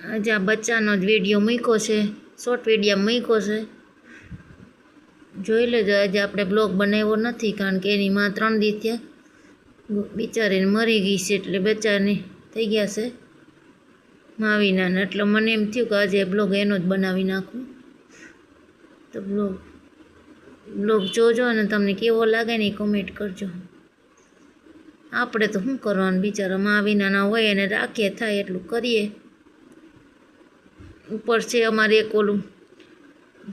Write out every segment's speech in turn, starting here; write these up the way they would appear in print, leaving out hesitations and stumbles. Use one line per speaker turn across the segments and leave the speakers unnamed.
આજે આ બચ્ચાનો જ વિડીયો મૂક્યો છે, શોર્ટ વિડીયો મૂક્યો છે, જોઈ લેજો. આજે આપણે બ્લોગ બનાવ્યો નથી કારણ કે એની માં 3 દી થયા બિચારીને મરી ગઈ છે, એટલે બચ્ચાની થઈ ગયા છે માવીના. એટલે મને એમ થયું કે આજે બ્લોગ એનો જ બનાવી નાખું. તો બ્લોગ જોજો અને તમને કેવો લાગે ને એ કોમેન્ટ કરજો. આપણે તો શું કરવાનું, બિચારા માવીના ના હોય એને રાખીએ, થાય એટલું કરીએ. ઉપર છે અમારે એક ઓલું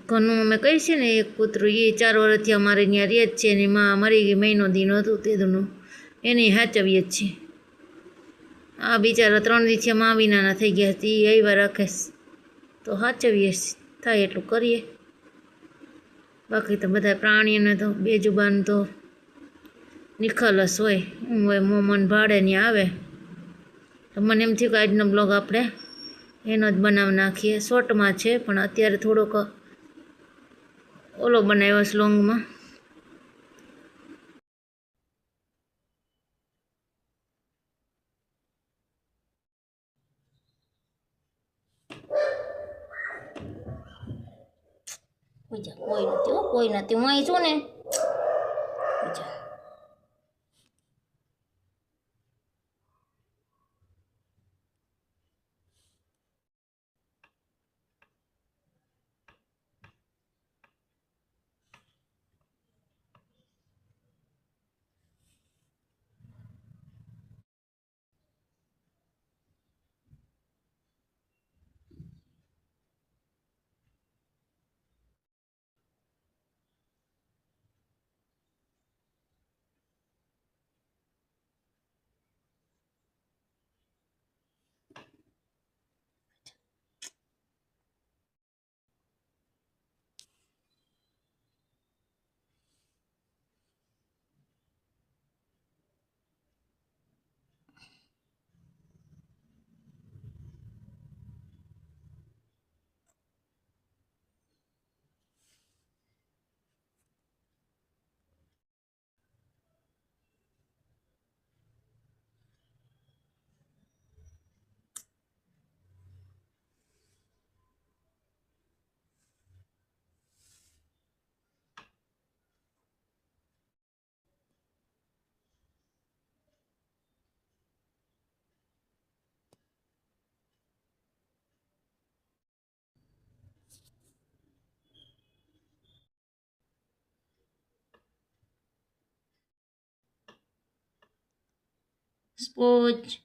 ઘરનું અમે કહી છે ને, એક કૂતરું, એ 4 વર્ષથી અમારે ત્યાં રહે જ છે. એની માં મરી ગઈ, મહિનો દિન હતું તેનું, એને હાચવીએ જ છે. આ બિચારા 3 દિવસથી માવીના થઈ ગયા હતી, એ આવ્યા રાખે તો હાચવીએ, થાય એટલું કરીએ. બાકી તો બધા પ્રાણીઓને તો બેજુબાન તો નિખલસ હોય, હું હોય મોમન ભાડે ત્યાં આવે. તો મને એમ થયું કે આજનો બ્લોગ આપણે એનો જ બનાવી નાખીએ. શોર્ટમાં છે પણ અત્યારે થોડોક ઓલો બનાવ્યો છે લોંગમાં. કોઈ નથી હું અહીં છું ને. સ્પોજ